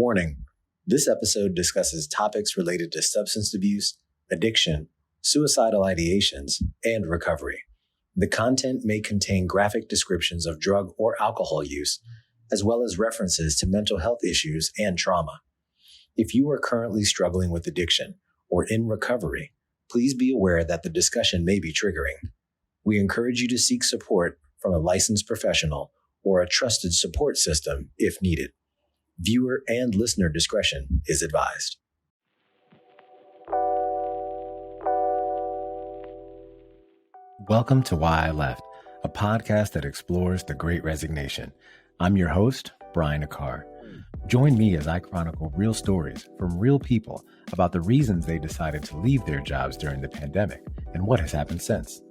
Warning: this episode discusses topics related to substance abuse, addiction, suicidal ideations, and recovery. The content may contain graphic descriptions of drug or alcohol use, as well as references to mental health issues and trauma. If you are currently struggling with addiction or in recovery, please be aware that the discussion may be triggering. We encourage you to seek support from a licensed professional or a trusted support system if needed. Viewer and listener discretion is advised. Welcome to Why I Left, a podcast that explores the Great Resignation. I'm your host, Brian Aquart. Join me as I chronicle real stories from real people about the reasons they decided to leave their jobs during the pandemic and what has happened since.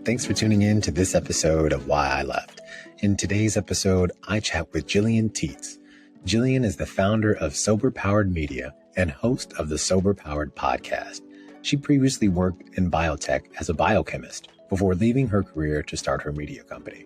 Thanks for tuning in to this episode of Why I Left. In today's episode, I chat with Gillian Tietz. Gillian is the founder of Sober Powered Media and host of the Sober Powered podcast. She previously worked in biotech as a biochemist before leaving her career to start her media company.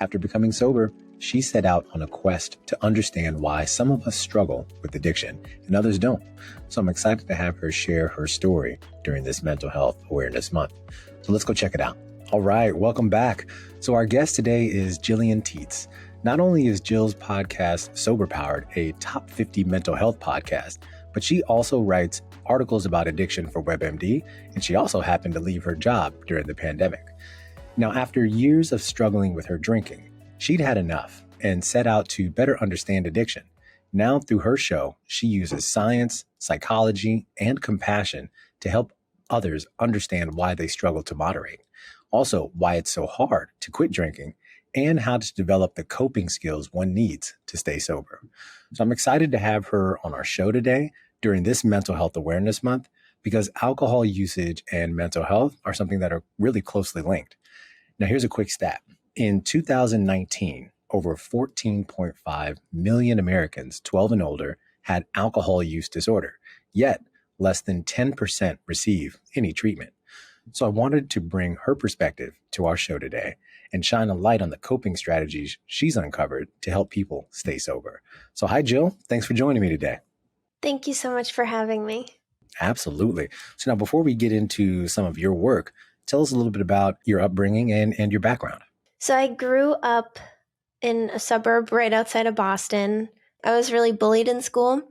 After becoming sober, she set out on a quest to understand why some of us struggle with addiction and others don't. So I'm excited to have her share her story during this Mental Health Awareness Month. So let's go check it out. All right, welcome back. So our guest today is Gillian Tietz. Not only is Jill's podcast, Sober Powered, a top 50 mental health podcast, but she also writes articles about addiction for WebMD, and she also happened to leave her job during the pandemic. Now, after years of struggling with her drinking, she'd had enough and set out to better understand addiction. Now, through her show, she uses science, psychology, and compassion to help others understand why they struggle to moderate. Also, why it's so hard to quit drinking, and how to develop the coping skills one needs to stay sober. So I'm excited to have her on our show today during this Mental Health Awareness Month, because alcohol usage and mental health are something that are really closely linked. Now, here's a quick stat. In 2019, over 14.5 million Americans 12 and older had alcohol use disorder, yet less than 10% receive any treatment. So I wanted to bring her perspective to our show today and shine a light on the coping strategies she's uncovered to help people stay sober. So hi, Jill. Thanks for joining me today. Thank you so much for having me. Absolutely. So now, before we get into some of your work, tell us a little bit about your upbringing and your background. So I grew up in a suburb right outside of Boston. I was really bullied in school.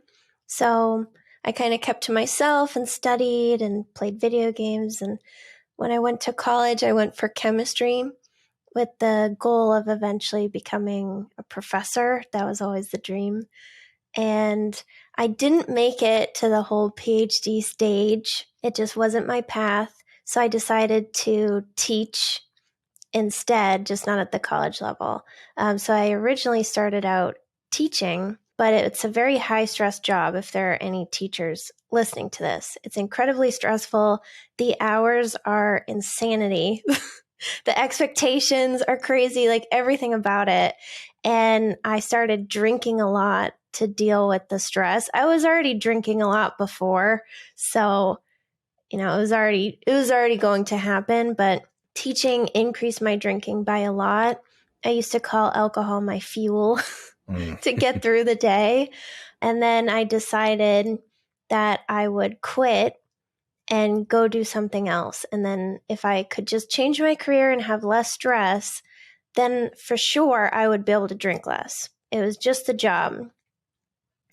So I kind of kept to myself and studied and played video games. And when I went to college, I went for chemistry with the goal of eventually becoming a professor. That was always the dream. And I didn't make it to the whole PhD stage. It just wasn't my path. So I decided to teach instead, just not at the college level. So I originally started out teaching, but it's a very high stress job if there are any teachers listening to this. It's incredibly stressful. The hours are insanity. The expectations are crazy, like everything about it. And I started drinking a lot to deal with the stress. I was already drinking a lot before, so it was already going to happen, but teaching increased my drinking by a lot. I used to call alcohol my fuel to get through the day. And then I decided that I would quit and go do something else. And then if I could just change my career and have less stress, then for sure I would be able to drink less. It was just the job.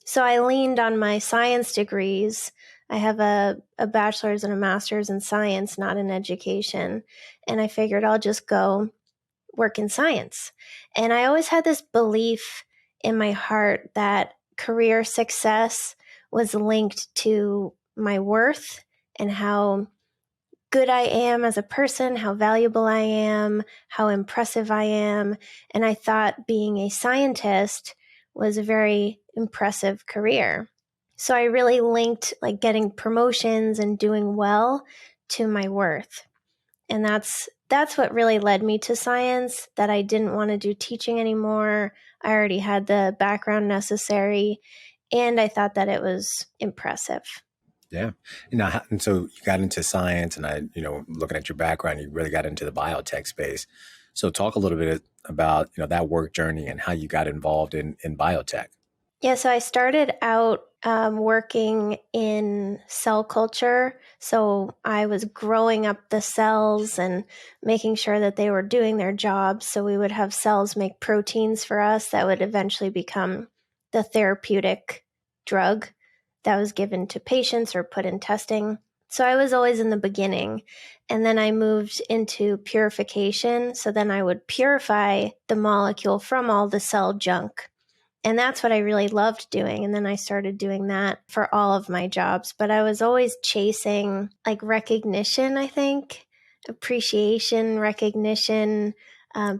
So I leaned on my science degrees. I have a bachelor's and a master's in science, not in education. And I figured I'll just go work in science. And I always had this belief in my heart that career success was linked to my worth and how good I am as a person, how valuable I am, how impressive I am. And I thought being a scientist was a very impressive career. So I really linked like getting promotions and doing well to my worth. And that's what really led me to science, that I didn't want to do teaching anymore. I already had the background necessary, and I thought that it was impressive. Yeah. And so you got into science, and looking at your background, you really got into the biotech space. So talk a little bit about, that work journey and how you got involved in biotech. Yeah, so I started out working in cell culture. So I was growing up the cells and making sure that they were doing their jobs. So we would have cells make proteins for us that would eventually become the therapeutic drug that was given to patients or put in testing. So I was always in the beginning. And then I moved into purification. So then I would purify the molecule from all the cell junk. And that's what I really loved doing. And then I started doing that for all of my jobs. But I was always chasing like recognition, I think, appreciation, recognition,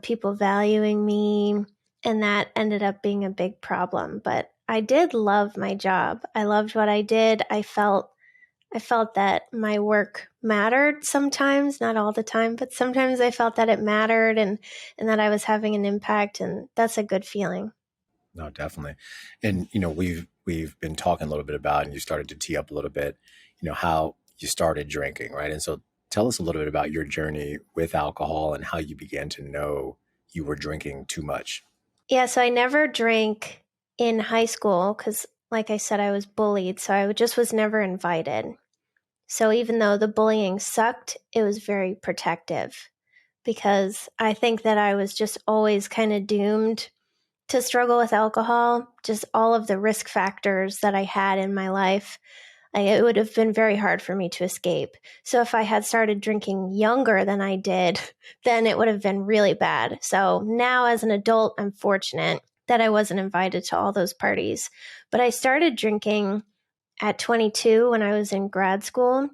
people valuing me. And that ended up being a big problem. But I did love my job. I loved what I did. I felt that my work mattered sometimes, not all the time, but sometimes I felt that it mattered and that I was having an impact. And that's a good feeling. No, definitely. And, we've been talking a little bit about, and you started to tee up a little bit, how you started drinking, right? And so tell us a little bit about your journey with alcohol and how you began to know you were drinking too much. Yeah, so I never drank in high school because, like I said, I was bullied. So I just was never invited. So even though the bullying sucked, it was very protective because I think that I was just always kind of doomed to struggle with alcohol, just all of the risk factors that I had in my life. It would have been very hard for me to escape. So if I had started drinking younger than I did, then it would have been really bad. So now as an adult, I'm fortunate that I wasn't invited to all those parties. But I started drinking at 22 when I was in grad school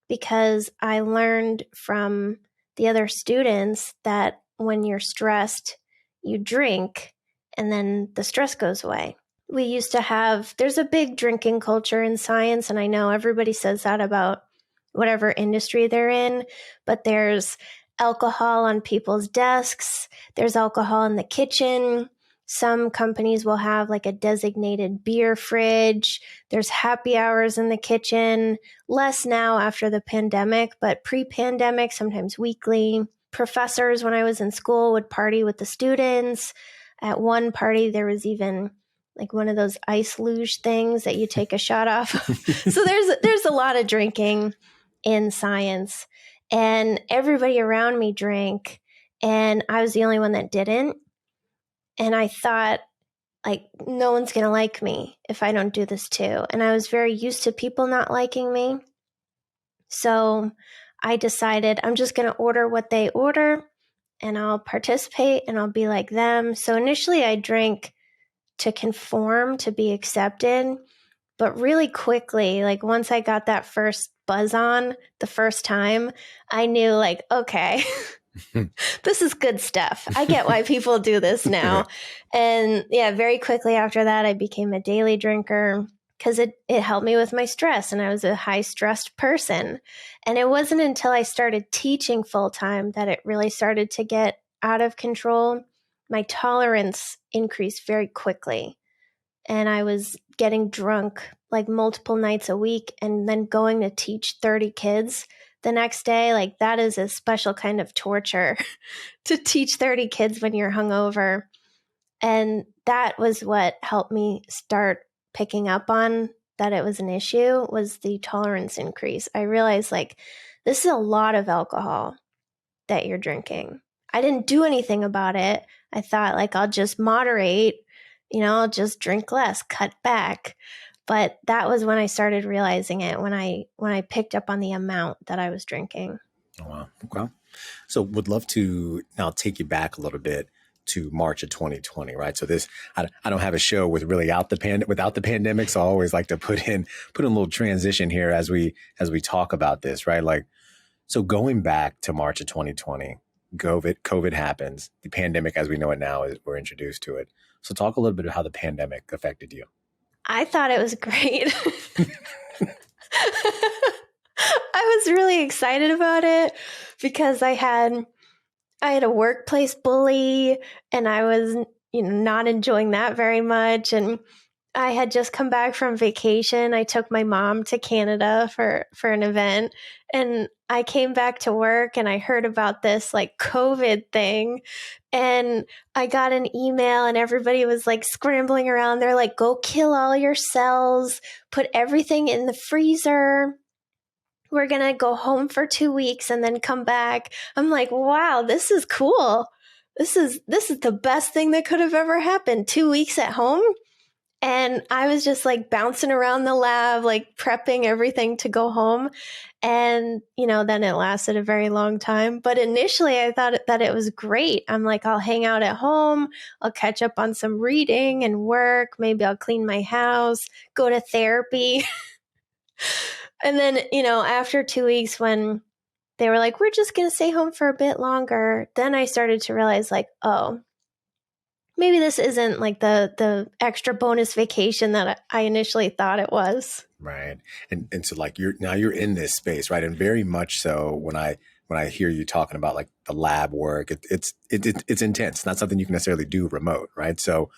because I learned from the other students that when you're stressed, you drink and then the stress goes away. We used to have, there's a big drinking culture in science, and I know everybody says that about whatever industry they're in, but there's alcohol on people's desks, there's alcohol in the kitchen. Some companies will have like a designated beer fridge. There's happy hours in the kitchen, less now after the pandemic, but pre-pandemic, sometimes weekly. Professors, when I was in school, would party with the students. At one party, there was even like one of those ice luge things that you take a shot off. So there's a lot of drinking in science, and everybody around me drank, and I was the only one that didn't. And I thought, like, no one's going to like me if I don't do this too. And I was very used to people not liking me. So I decided I'm just going to order what they order and I'll participate and I'll be like them. So initially I drank to conform, to be accepted. But really quickly, like once I got that first buzz on the first time, I knew like, okay, this is good stuff. I get why people do this now. And yeah, very quickly after that, I became a daily drinker because it helped me with my stress. And I was a high stressed person. And it wasn't until I started teaching full time that it really started to get out of control. My tolerance increased very quickly. And I was getting drunk like multiple nights a week and then going to teach 30 kids the next day. Like that is a special kind of torture to teach 30 kids when you're hungover. And that was what helped me start picking up on that it was an issue, was the tolerance increase. I realized like this is a lot of alcohol that you're drinking. I didn't do anything about it. I thought like I'll just moderate, I'll just drink less, cut back. But that was when I started realizing it, when I picked up on the amount that I was drinking. Oh, wow. Okay. So would love to now take you back a little bit to March of 2020, right? So I don't have a show without the pandemic. So I always like to put in a little transition here as we talk about this, right? Like, so going back to March of 2020, COVID happens. The pandemic, as we know it now, we're introduced to it. So talk a little bit about how the pandemic affected you. I thought it was great. I was really excited about it because I had a workplace bully and I was, not enjoying that very much. And I had just come back from vacation. I took my mom to Canada for an event, and I came back to work and I heard about this like COVID thing, and I got an email and everybody was like scrambling around. They're like, go kill all your cells, put everything in the freezer. We're going to go home for 2 weeks and then come back. I'm like, wow, this is cool. This is the best thing that could have ever happened. 2 weeks at home. And I was just like bouncing around the lab, like prepping everything to go home. And, then it lasted a very long time. But initially I thought that it was great. I'm like, I'll hang out at home. I'll catch up on some reading and work. Maybe I'll clean my house, go to therapy. And then, after 2 weeks, when they were like, we're just going to stay home for a bit longer, then I started to realize like, oh, maybe this isn't like the extra bonus vacation that I initially thought it was. Right. And so like you're in this space, right? And very much so when I hear you talking about like the lab work, it's intense. It's not something you can necessarily do remote, right? So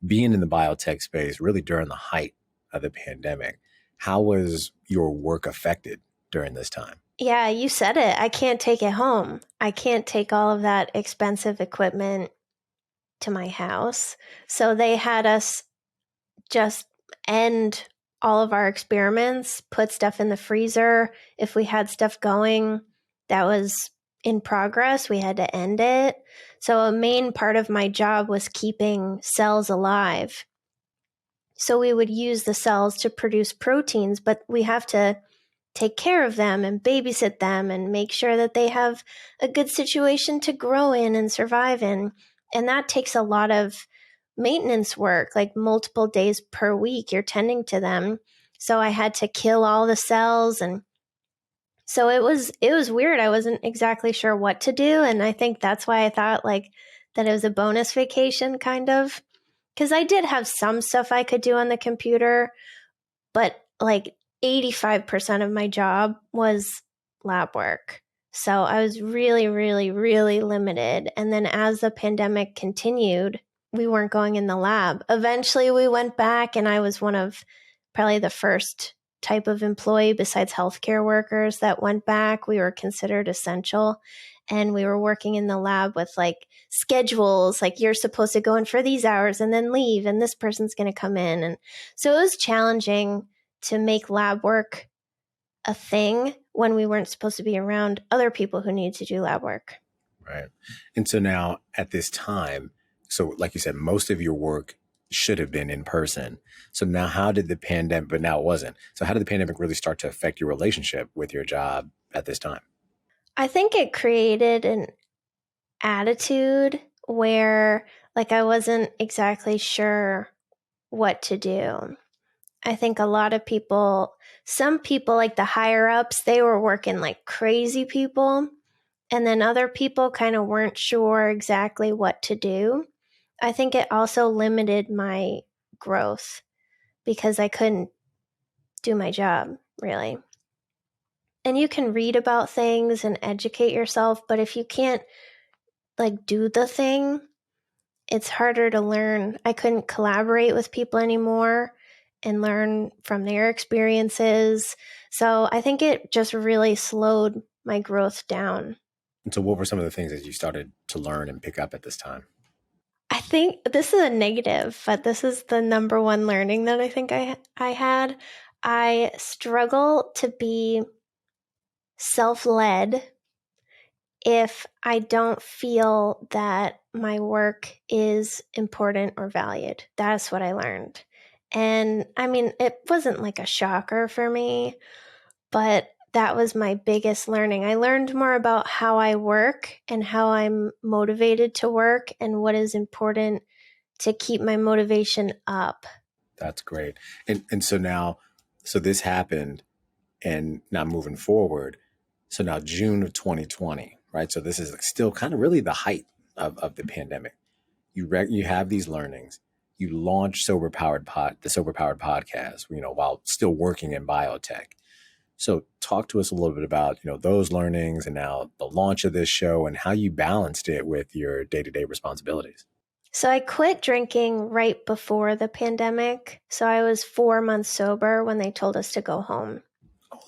being in the biotech space really during the height of the pandemic, how was your work affected during this time? Yeah, you said it. I can't take it home. I can't take all of that expensive equipment to my house. So they had us just end all of our experiments, put stuff in the freezer. If we had stuff going that was in progress, we had to end it. So a main part of my job was keeping cells alive. So we would use the cells to produce proteins, but we have to take care of them and babysit them and make sure that they have a good situation to grow in and survive in. And that takes a lot of maintenance work, like multiple days per week, you're tending to them. So I had to kill all the cells. And so it was weird. I wasn't exactly sure what to do. And I think that's why I thought like that it was a bonus vacation kind of, because I did have some stuff I could do on the computer, but like 85% of my job was lab work. So I was really, really, really limited. And then as the pandemic continued, we weren't going in the lab. Eventually we went back, and I was one of probably the first type of employee besides healthcare workers that went back. We were considered essential. And we were working in the lab with like schedules, like you're supposed to go in for these hours and then leave, and this person's going to come in. And so it was challenging to make lab work a thing when we weren't supposed to be around other people who need to do lab work. Right. And so now at this time, so like you said, most of your work should have been in person. So now how did the pandemic, but now it wasn't. So how did the pandemic really start to affect your relationship with your job at this time? I think it created an attitude where like I wasn't exactly sure what to do. I think a lot of people, some people like the higher ups, they were working like crazy people. And then other people kind of weren't sure exactly what to do. I think it also limited my growth because I couldn't do my job really. And you can read about things and educate yourself, but if you can't like do the thing, it's harder to learn. I couldn't collaborate with people anymore and learn from their experiences. So I think it just really slowed my growth down. And so what were some of the things that you started to learn and pick up at this time? I think this is a negative, but this is the number one learning that I think I had. I struggle to be self-led if I don't feel that my work is important or valued. That's what I learned. And I mean, it wasn't like a shocker for me, but that was my biggest learning. I learned more about how I work and how I'm motivated to work and what is important to keep my motivation up. That's great. And so now, so this happened, and now moving forward, so now June of 2020, right? So this is still kind of really the height of the pandemic. You have these learnings. You launch the Sober Powered podcast, while still working in biotech. So talk to us a little bit about, those learnings and now the launch of this show and how you balanced it with your day-to-day responsibilities. So I quit drinking right before the pandemic. So I was 4 months sober when they told us to go home.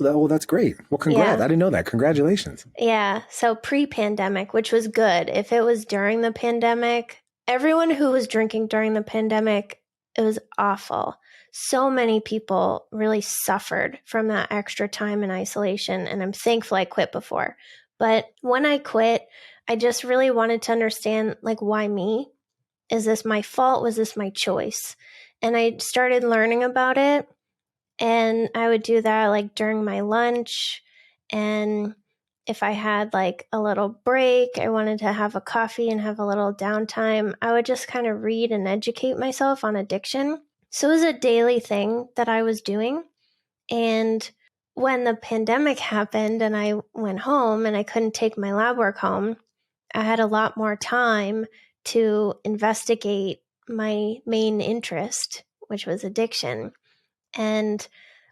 Oh, that's great. Well, congrats. Yeah. I didn't know that. Congratulations. Yeah. So pre-pandemic, which was good. If it was during the pandemic, everyone who was drinking during the pandemic, it was awful. So many people really suffered from that extra time in isolation. And I'm thankful I quit before. But when I quit, I just really wanted to understand, like, why me? Is this my fault? Was this my choice? And I started learning about it. And I would do that like during my lunch. And if I had like a little break, I wanted to have a coffee and have a little downtime, I would just kind of read and educate myself on addiction. So it was a daily thing that I was doing. And when the pandemic happened and I went home and I couldn't take my lab work home, I had a lot more time to investigate my main interest, which was addiction. And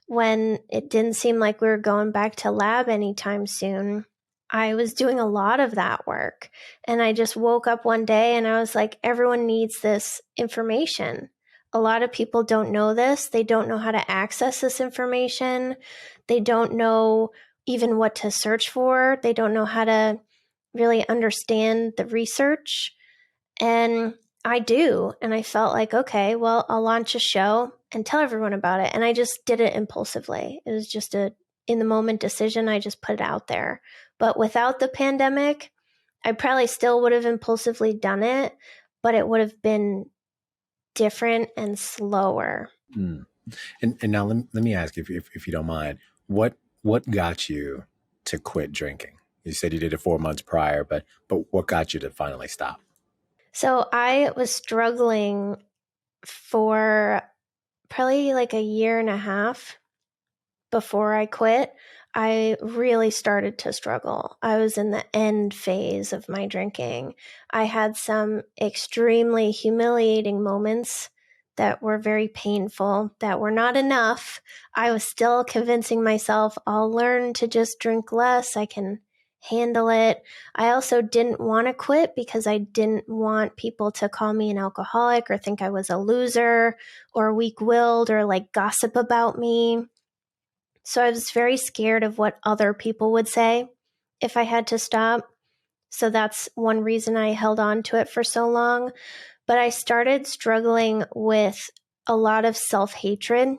when it didn't seem like we were going back to lab anytime soon, I was doing a lot of that work. And I just woke up one day and I was like, everyone needs this information. A lot of people don't know this. They don't know how to access this information. They don't know even what to search for. They don't know how to really understand the research. And I do. And I felt like, okay, well, I'll launch a show and tell everyone about it. And I just did it impulsively. It was just a in the moment decision. I just put it out there. But without the pandemic, I probably still would have impulsively done it, but it would have been different and slower. Mm. And now let me ask you, if you don't mind, what got you to quit drinking? You said you did it 4 months prior, but what got you to finally stop? So I was struggling for probably like a year and a half before I quit. I really started to struggle. I was in the end phase of my drinking. I had some extremely humiliating moments that were very painful, that were not enough. I was still convincing myself I'll learn to just drink less. I can handle it. I also didn't want to quit because I didn't want people to call me an alcoholic or think I was a loser or weak-willed or like gossip about me. So I was very scared of what other people would say if I had to stop. So that's one reason I held on to it for so long. But I started struggling with a lot of self-hatred,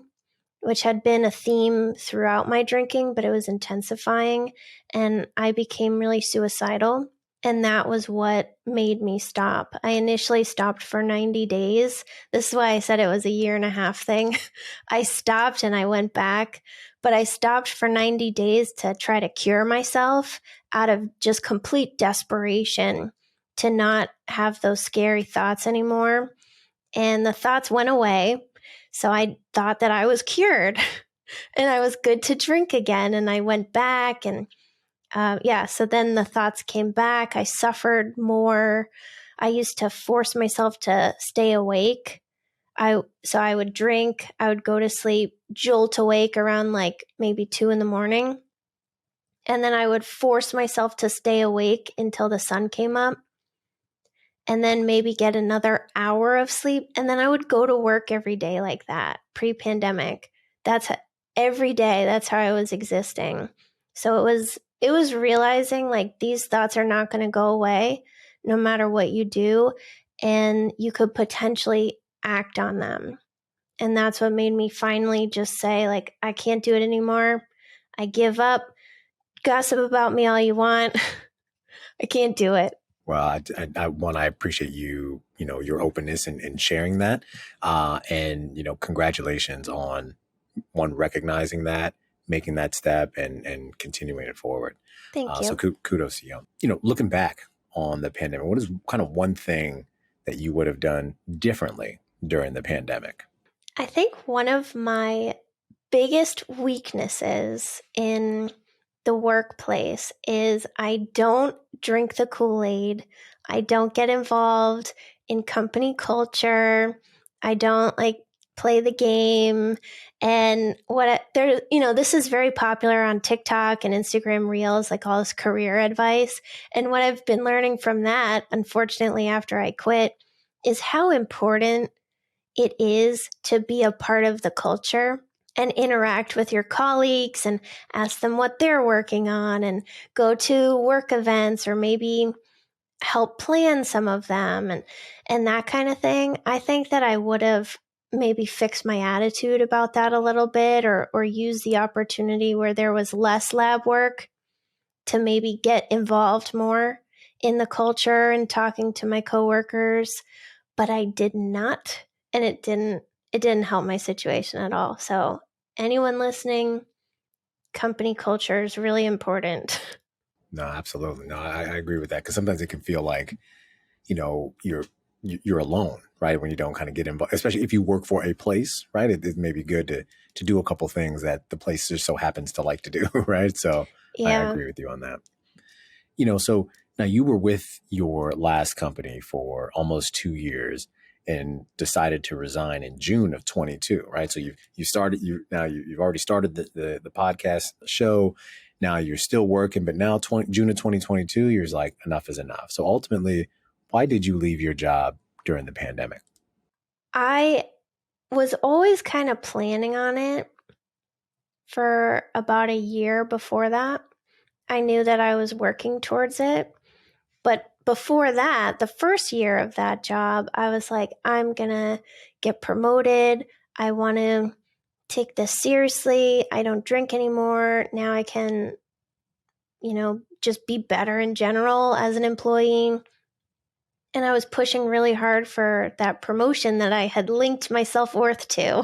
which had been a theme throughout my drinking, but it was intensifying. And I became really suicidal. And that was what made me stop. I initially stopped for 90 days. This is why I said it was a year and a half thing. I stopped and I went back, but I stopped for 90 days to try to cure myself out of just complete desperation to not have those scary thoughts anymore. And the thoughts went away. So I thought that I was cured and I was good to drink again. And I went back and so then the thoughts came back. I suffered more. I used to force myself to stay awake. So I would drink, I would go to sleep, jolt awake around like maybe 2 a.m. And then I would force myself to stay awake until the sun came up. And then maybe get another hour of sleep. And then I would go to work every day like that, pre-pandemic. That's every day. That's how I was existing. So it was realizing like these thoughts are not going to go away no matter what you do. And you could potentially act on them. And that's what made me finally just say, like, I can't do it anymore. I give up. Gossip about me all you want. I can't do it. Well, I appreciate your openness in sharing that. And, congratulations on recognizing that, making that step and continuing it forward. Thank you. So kudos to you. Looking back on the pandemic, what is kind of one thing that you would have done differently during the pandemic? I think one of my biggest weaknesses in the workplace is I don't drink the Kool-Aid. I don't get involved in company culture. I don't like play the game. And this is very popular on TikTok and Instagram Reels, like all this career advice. And what I've been learning from that, unfortunately, after I quit, is how important it is to be a part of the culture and interact with your colleagues and ask them what they're working on and go to work events or maybe help plan some of them and that kind of thing. I think that I would have maybe fixed my attitude about that a little bit or use the opportunity where there was less lab work to maybe get involved more in the culture and talking to my coworkers. But I did not, and it didn't help my situation at all. So anyone listening, company culture is really important. No, absolutely. No, I agree with that, because sometimes it can feel like, you're alone, right? When you don't kind of get involved, especially if you work for a place, right? It may be good to do a couple things that the place just so happens to like to do, right? So I Yeah. agree with you on that. So now you were with your last company for almost 2 years and decided to resign in June of 22, right? So you've already started the podcast show. Now you're still working, but now June of 2022, you're like, enough is enough. So ultimately, why did you leave your job during the pandemic? I was always kind of planning on it for about a year before that. I knew that I was working towards it. But before that, the first year of that job, I was like, I'm going to get promoted. I want to take this seriously. I don't drink anymore. Now I can, just be better in general as an employee. And I was pushing really hard for that promotion that I had linked my self-worth to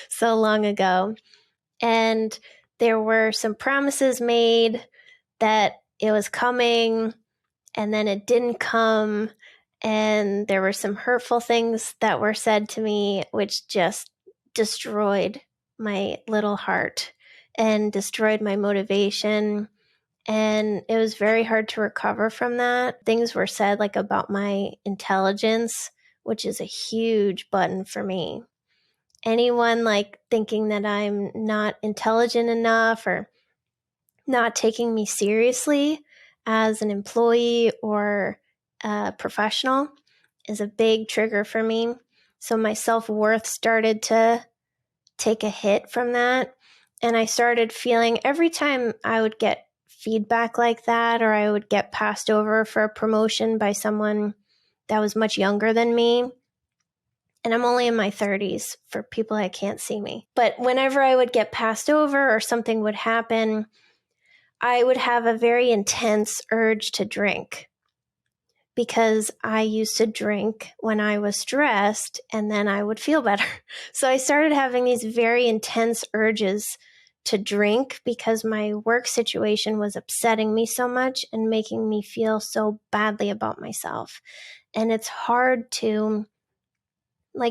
so long ago. And there were some promises made that it was coming, and then it didn't come. And there were some hurtful things that were said to me, which just destroyed my little heart and destroyed my motivation. And it was very hard to recover from that. Things were said like about my intelligence, which is a huge button for me. Anyone like thinking that I'm not intelligent enough or not taking me seriously as an employee or a professional is a big trigger for me. So my self-worth started to take a hit from that. And I started feeling every time I would get feedback like that, or I would get passed over for a promotion by someone that was much younger than me. And I'm only in my 30s for people that can't see me. But whenever I would get passed over or something would happen, I would have a very intense urge to drink because I used to drink when I was stressed and then I would feel better. So I started having these very intense urges to drink because my work situation was upsetting me so much and making me feel so badly about myself. And it's hard to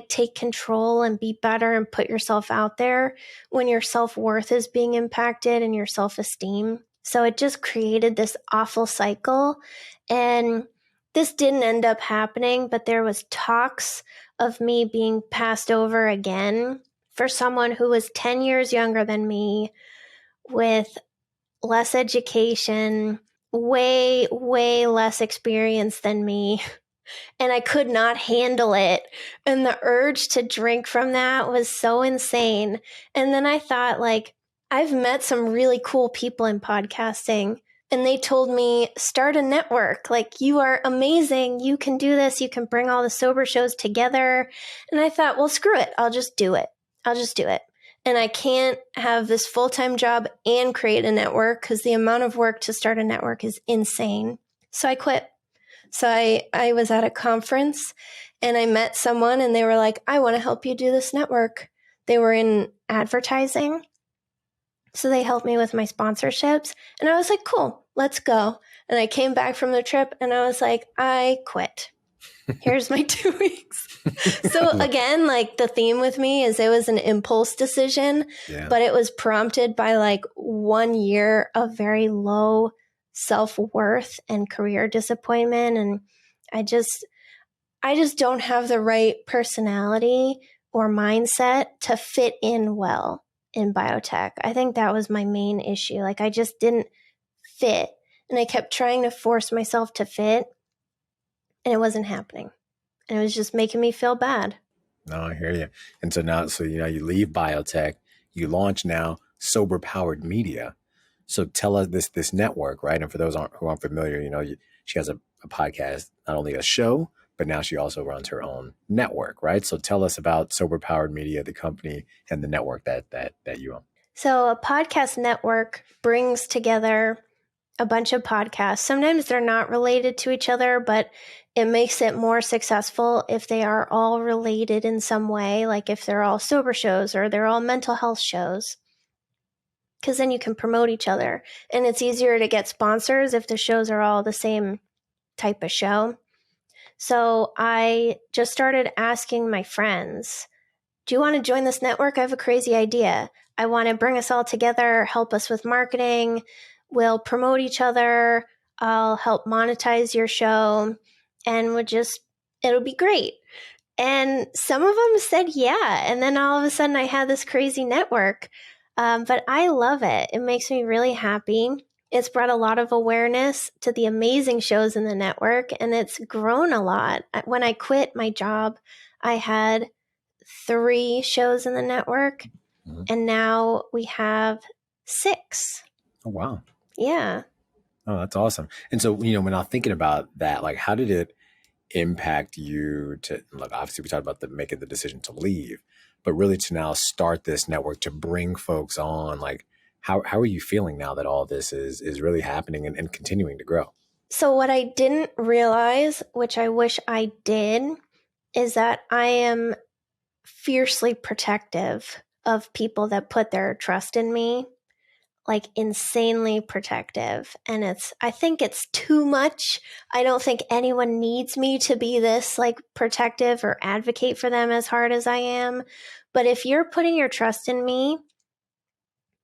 take control and be better and put yourself out there when your self-worth is being impacted and your self-esteem. So it just created this awful cycle. And this didn't end up happening, but there was talks of me being passed over again for someone who was 10 years younger than me with less education, way, way less experience than me. And I could not handle it. And the urge to drink from that was so insane. And then I thought, I've met some really cool people in podcasting, and they told me, start a network. You are amazing. You can do this. You can bring all the sober shows together. And I thought, well, screw it. I'll just do it. And I can't have this full-time job and create a network because the amount of work to start a network is insane. So I quit. So I was at a conference and I met someone and they were like, I want to help you do this network. They were in advertising. So they helped me with my sponsorships. And I was like, cool, let's go. And I came back from the trip and I was like, I quit. Here's my 2 weeks. So again, the theme with me is it was an impulse decision, but it was prompted by 1 year of very low self-worth and career disappointment. And I just don't have the right personality or mindset to fit in well in biotech. I think that was my main issue. I just didn't fit. And I kept trying to force myself to fit and it wasn't happening. And it was just making me feel bad. No, I hear you. And so now, you leave biotech, you launch now Sober Powered Media. So tell us this network, right? And for those who aren't familiar, she has a podcast, not only a show, but now she also runs her own network, right? So tell us about Sober Powered Media, the company and the network that you own. So a podcast network brings together a bunch of podcasts. Sometimes they're not related to each other, but it makes it more successful if they are all related in some way, like if they're all sober shows or they're all mental health shows, because then you can promote each other. And it's easier to get sponsors if the shows are all the same type of show. So I just started asking my friends, do you want to join this network? I have a crazy idea. I want to bring us all together, help us with marketing. We'll promote each other. I'll help monetize your show, and it'll be great. And some of them said yeah. And then all of a sudden I had this crazy network. But I love it. It makes me really happy. It's brought a lot of awareness to the amazing shows in the network, and it's grown a lot. When I quit my job, I had 3 shows in the network, and now we have 6. Oh, wow. Yeah. Oh, that's awesome. And so, when I'm thinking about that, like, how did it impact you to, look, obviously we talked about making the decision to leave, but really to now start this network to bring folks on, like, how are you feeling now that all this is really happening and continuing to grow? So what I didn't realize, which I wish I did, is that I am fiercely protective of people that put their trust in me, like insanely protective. And I think it's too much. I don't think anyone needs me to be this like protective or advocate for them as hard as I am. But if you're putting your trust in me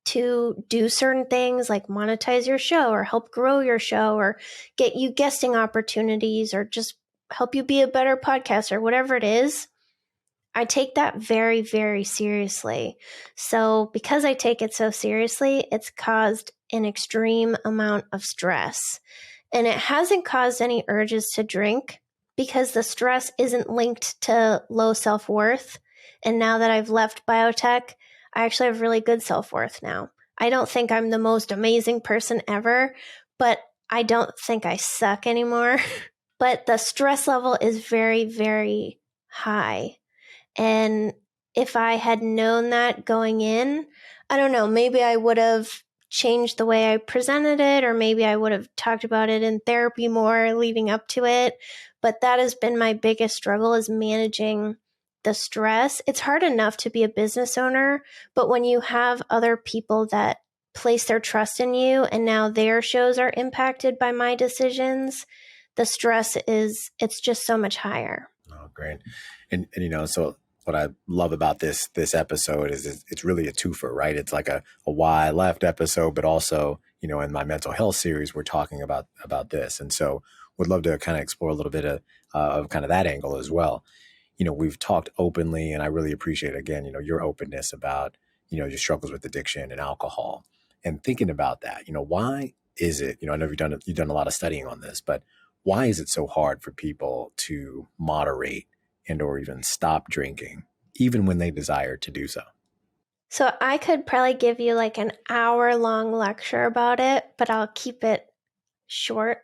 to do certain things like monetize your show or help grow your show or get you guesting opportunities or just help you be a better podcaster, whatever it is, I take that very, very seriously. So because I take it so seriously, it's caused an extreme amount of stress. And it hasn't caused any urges to drink because the stress isn't linked to low self-worth. And now that I've left biotech, I actually have really good self-worth now. I don't think I'm the most amazing person ever, but I don't think I suck anymore. But the stress level is very, very high. And if I had known that going in, I don't know, maybe I would have changed the way I presented it, or maybe I would have talked about it in therapy more leading up to it. But that has been my biggest struggle, is managing the stress. It's hard enough to be a business owner, but when you have other people that place their trust in you and now their shows are impacted by my decisions, the stress it's just so much higher. Oh, great. And so what I love about this episode is it's really a twofer, right? It's like a why I left episode, but also, in my mental health series, we're talking about this. And so would love to kind of explore a little bit of kind of that angle as well. We've talked openly, and I really appreciate, again, your openness about, your struggles with addiction and alcohol, and thinking about that, why is it, I know you've done a lot of studying on this, but why is it so hard for people to moderate and or even stop drinking, even when they desire to do so? So I could probably give you like an hour-long lecture about it, but I'll keep it short.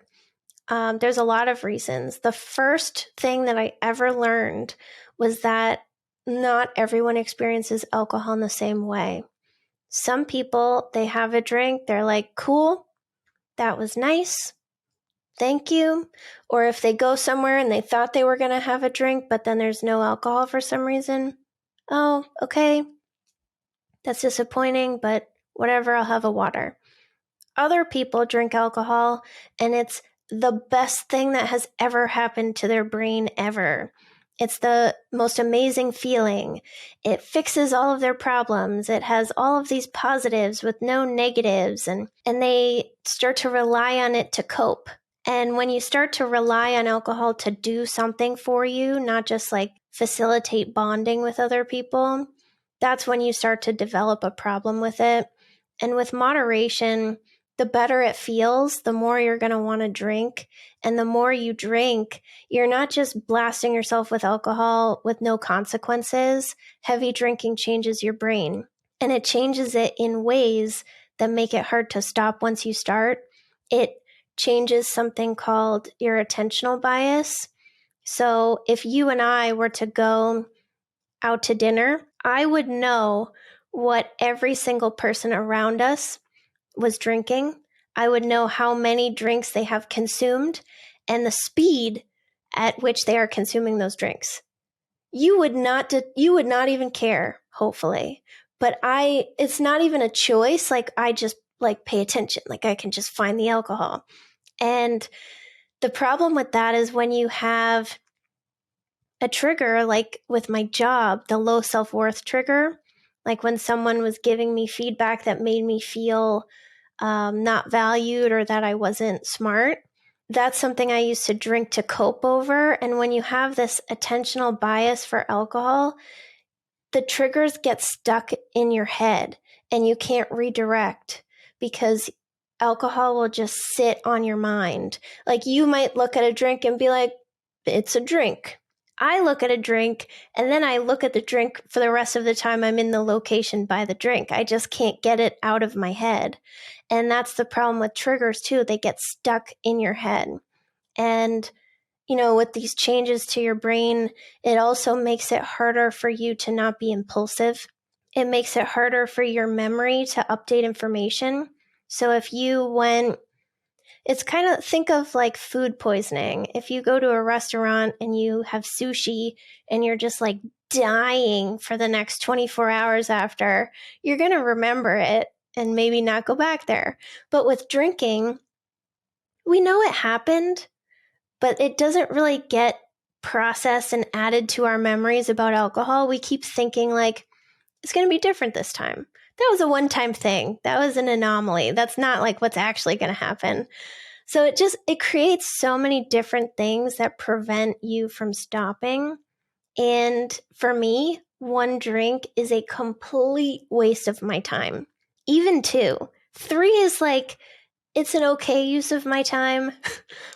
There's a lot of reasons. The first thing that I ever learned was that not everyone experiences alcohol in the same way. Some people, they have a drink, they're like, cool, that was nice, thank you. Or if they go somewhere and they thought they were going to have a drink, but then there's no alcohol for some reason, oh, okay, that's disappointing, but whatever, I'll have a water. Other people drink alcohol and it's the best thing that has ever happened to their brain ever. It's the most amazing feeling. It fixes all of their problems. It has all of these positives with no negatives, and they start to rely on it to cope. And when you start to rely on alcohol to do something for you, not just like facilitate bonding with other people, that's when you start to develop a problem with it. And with moderation, the better it feels, the more you're going to want to drink. And the more you drink, you're not just blasting yourself with alcohol with no consequences. Heavy drinking changes your brain, and it changes it in ways that make it hard to stop once you start. It changes something called your attentional bias. So if you and I were to go out to dinner, I would know what every single person around us was drinking. I would know how many drinks they have consumed and the speed at which they are consuming those drinks. You would not even care, hopefully. But it's not even a choice. Like, I just like pay attention. Like, I can just find the alcohol. And the problem with that is when you have a trigger, like with my job, the low self-worth trigger, like when someone was giving me feedback that made me feel not valued or that I wasn't smart, that's something I used to drink to cope over. And when you have this attentional bias for alcohol, the triggers get stuck in your head and you can't redirect because alcohol will just sit on your mind. Like, you might look at a drink and be like, it's a drink. I look at a drink and then I look at the drink for the rest of the time I'm in the location by the drink. I just can't get it out of my head. And that's the problem with triggers too. They get stuck in your head. And, with these changes to your brain, it also makes it harder for you to not be impulsive. It makes it harder for your memory to update information. So if you went, it's kind of, think of like food poisoning. If you go to a restaurant and you have sushi and you're just like dying for the next 24 hours after, you're going to remember it and maybe not go back there. But with drinking, we know it happened, but it doesn't really get processed and added to our memories about alcohol. We keep thinking like, it's going to be different this time. That was a one-time thing. That was an anomaly. That's not like what's actually going to happen. So it creates so many different things that prevent you from stopping. And for me, one drink is a complete waste of my time. Even two. Three is like, it's an okay use of my time,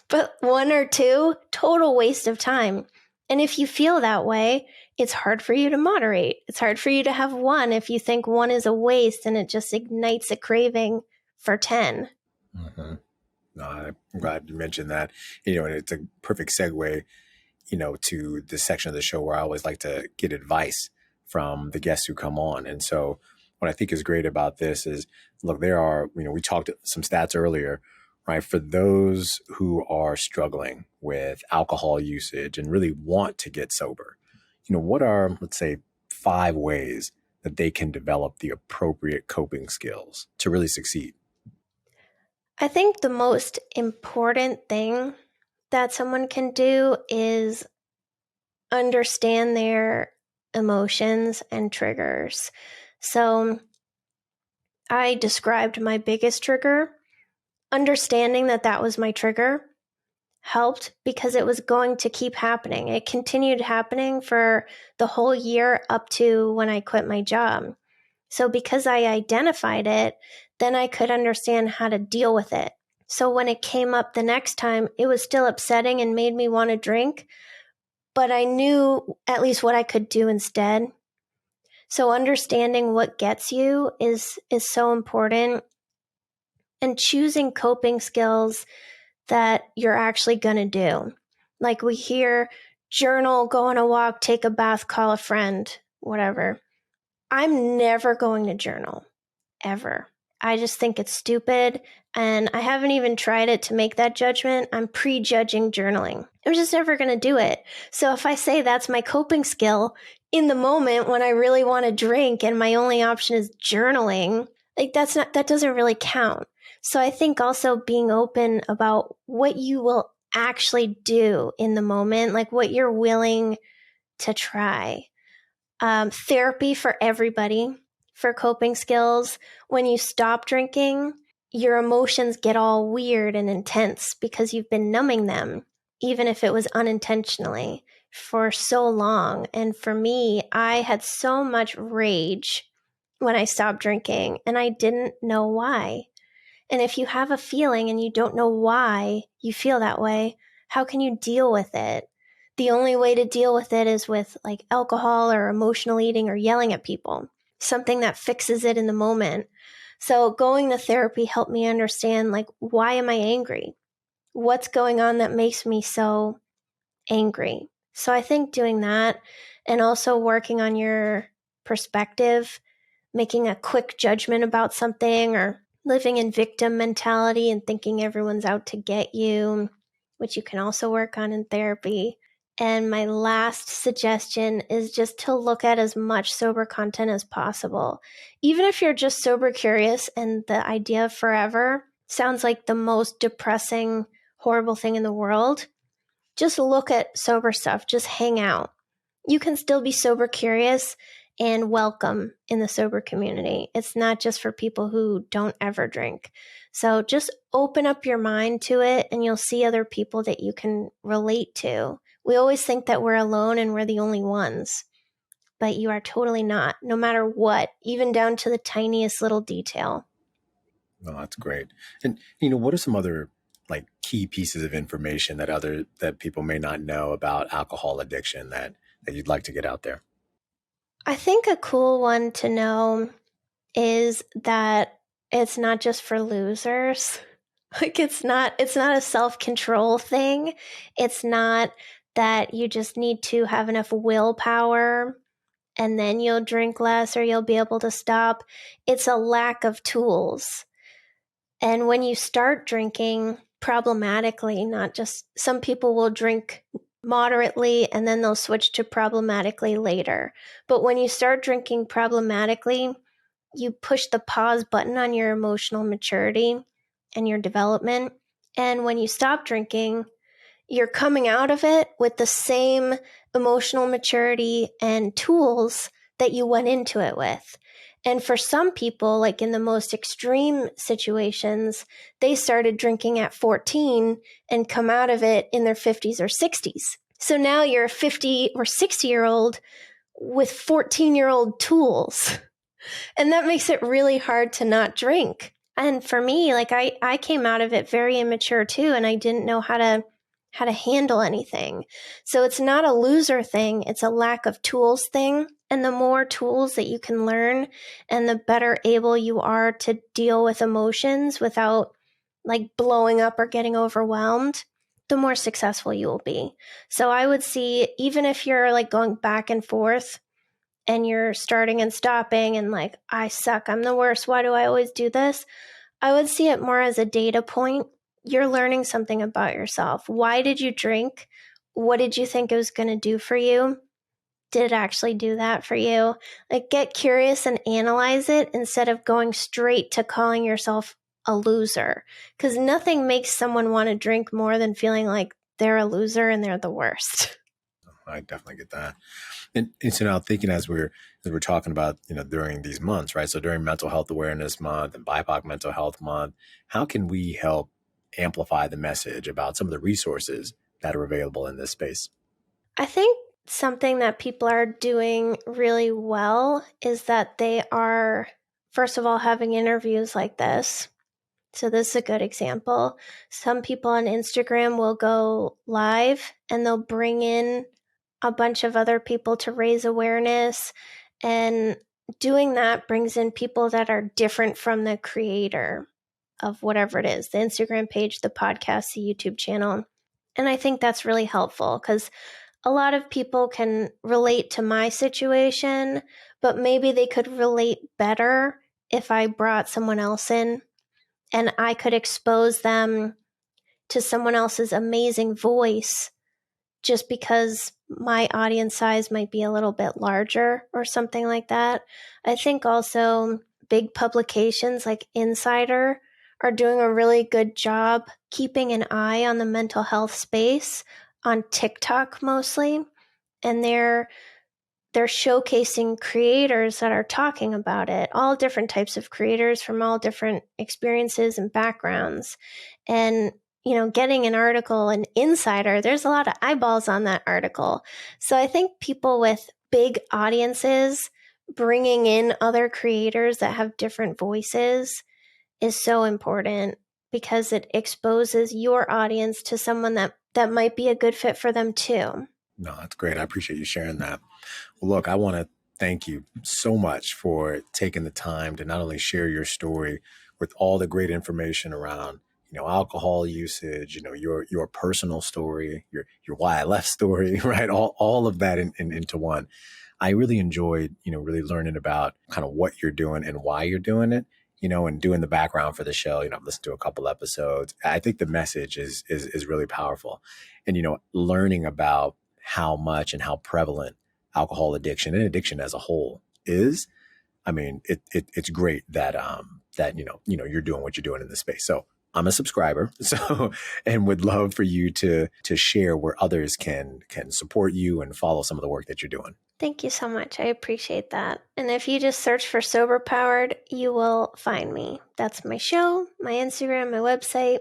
but one or two, total waste of time. And if you feel that way, it's hard for you to moderate. It's hard for you to have one if you think one is a waste and it just ignites a craving for 10. Mm-hmm. No, I'm glad you mentioned that. And it's a perfect segue, to the section of the show where I always like to get advice from the guests who come on. And so what I think is great about this is, look, there are, we talked some stats earlier, right? For those who are struggling with alcohol usage and really want to get sober, what are, let's say, 5 ways that they can develop the appropriate coping skills to really succeed? I think the most important thing that someone can do is understand their emotions and triggers. So I described my biggest trigger. Understanding that was my trigger helped because it was going to keep happening. It continued happening for the whole year up to when I quit my job. So because I identified it, then I could understand how to deal with it. So when it came up the next time, it was still upsetting and made me want to drink, but I knew at least what I could do instead. So understanding what gets you is so important, and choosing coping skills that you're actually going to do. Like we hear, journal, go on a walk, take a bath, call a friend, whatever. I'm never going to journal, ever. I just think it's stupid, and I haven't even tried it to make that judgment. I'm prejudging journaling. I'm just never going to do it. So if I say that's my coping skill in the moment when I really want to drink and my only option is journaling, like that doesn't really count. So I think also being open about what you will actually do in the moment, like what you're willing to try. Therapy for everybody, for coping skills. When you stop drinking, your emotions get all weird and intense because you've been numbing them, even if it was unintentionally, for so long. And for me, I had so much rage when I stopped drinking, and I didn't know why. And if you have a feeling and you don't know why you feel that way, how can you deal with it? The only way to deal with it is with like alcohol or emotional eating or yelling at people, something that fixes it in the moment. So going to therapy helped me understand, like, why am I angry? What's going on that makes me so angry? So I think doing that and also working on your perspective, making a quick judgment about something, or living in victim mentality and thinking everyone's out to get you, which you can also work on in therapy. And my last suggestion is just to look at as much sober content as possible. Even if you're just sober curious and the idea of forever sounds like the most depressing, horrible thing in the world, just look at sober stuff, just hang out. You can still be sober curious and welcome in the sober community. It's not just for people who don't ever drink. So just open up your mind to it and you'll see other people that you can relate to. We always think that we're alone and we're the only ones, but you are totally not, no matter what, even down to the tiniest little detail. Oh, that's great. And, what are some other like key pieces of information that people may not know about alcohol addiction that you'd like to get out there? I think a cool one to know is that it's not just for losers. Like it's not a self-control thing. It's not that you just need to have enough willpower and then you'll drink less or you'll be able to stop. It's a lack of tools. And when you start drinking problematically, not just some people will drink moderately and then they'll switch to problematically later. But when you start drinking problematically, you push the pause button on your emotional maturity and your development. And when you stop drinking, you're coming out of it with the same emotional maturity and tools that you went into it with. And for some people, like in the most extreme situations, they started drinking at 14 and come out of it in their 50s or 60s. So now you're a 50 or 60-year-old with 14-year-old tools. And that makes it really hard to not drink. And for me, like I came out of it very immature too, and I didn't know how to handle anything. So it's not a loser thing, it's a lack of tools thing. And the more tools that you can learn and the better able you are to deal with emotions without like blowing up or getting overwhelmed, the more successful you will be. So I would see, even if you're like going back and forth and you're starting and stopping and like, I suck, I'm the worst, why do I always do this? I would see it more as a data point. You're learning something about yourself. Why did you drink? What did you think it was going to do for you? Did it actually do that for you? Like, get curious and analyze it instead of going straight to calling yourself a loser. Because nothing makes someone want to drink more than feeling like they're a loser and they're the worst. I definitely get that. And so now thinking as we're talking about, during these months, right? So during Mental Health Awareness Month and BIPOC Mental Health Month, how can we help amplify the message about some of the resources that are available in this space? I think something that people are doing really well is that they are, first of all, having interviews like this. So this is a good example. Some people on Instagram will go live and they'll bring in a bunch of other people to raise awareness. And doing that brings in people that are different from the creator of whatever it is, the Instagram page, the podcast, the YouTube channel. And I think that's really helpful because a lot of people can relate to my situation, but maybe they could relate better if I brought someone else in and I could expose them to someone else's amazing voice just because my audience size might be a little bit larger or something like that. I think also big publications like Insider are doing a really good job keeping an eye on the mental health space on TikTok mostly. And they're showcasing creators that are talking about it, all different types of creators from all different experiences and backgrounds. And, getting an article, an Insider, there's a lot of eyeballs on that article. So I think people with big audiences bringing in other creators that have different voices is so important because it exposes your audience to someone that might be a good fit for them too. No, that's great. I appreciate you sharing that. Well, look, I want to thank you so much for taking the time to not only share your story with all the great information around, alcohol usage, your personal story, your why I left story, right? All of that into one. I really enjoyed, really learning about kind of what you're doing and why you're doing it, and doing the background for the show. I've listened to a couple episodes. I think the message is really powerful. And, learning about how much and how prevalent alcohol addiction and addiction as a whole is. I mean, it's great that you're doing what you're doing in this space. So I'm a subscriber, and would love for you to share where others can support you and follow some of the work that you're doing. Thank you so much. I appreciate that. And if you just search for Sober Powered, you will find me. That's my show, my Instagram, my website,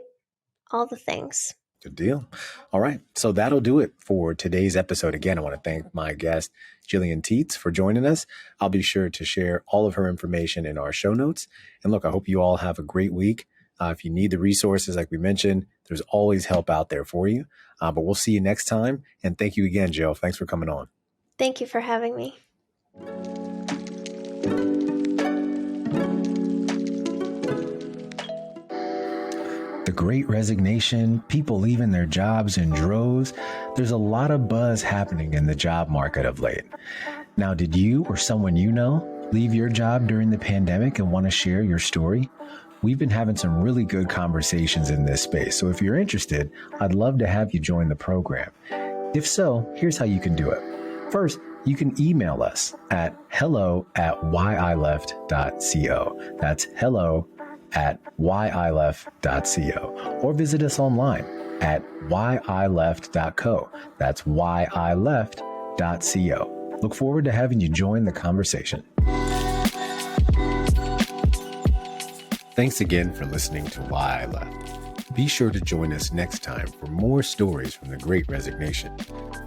all the things. Good deal. All right. So that'll do it for today's episode. Again, I want to thank my guest, Gillian Tietz, for joining us. I'll be sure to share all of her information in our show notes. And look, I hope you all have a great week. If you need the resources, like we mentioned, there's always help out there for you. But we'll see you next time. And thank you again, Jill. Thanks for coming on. Thank you for having me. The Great Resignation, people leaving their jobs in droves. There's a lot of buzz happening in the job market of late. Now, did you or someone you know leave your job during the pandemic and want to share your story? We've been having some really good conversations in this space, so if you're interested, I'd love to have you join the program. If so, here's how you can do it. First, you can email us at hello@whyileft.co. That's hello@whyileft.co. Or visit us online at whyileft.co. That's whyileft.co. Look forward to having you join the conversation. Thanks again for listening to Why I Left. Be sure to join us next time for more stories from the Great Resignation.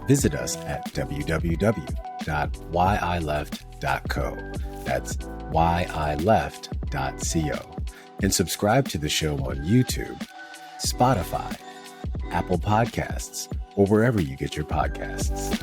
Visit us at www.whyileft.co. That's whyileft.co. And subscribe to the show on YouTube, Spotify, Apple Podcasts, or wherever you get your podcasts.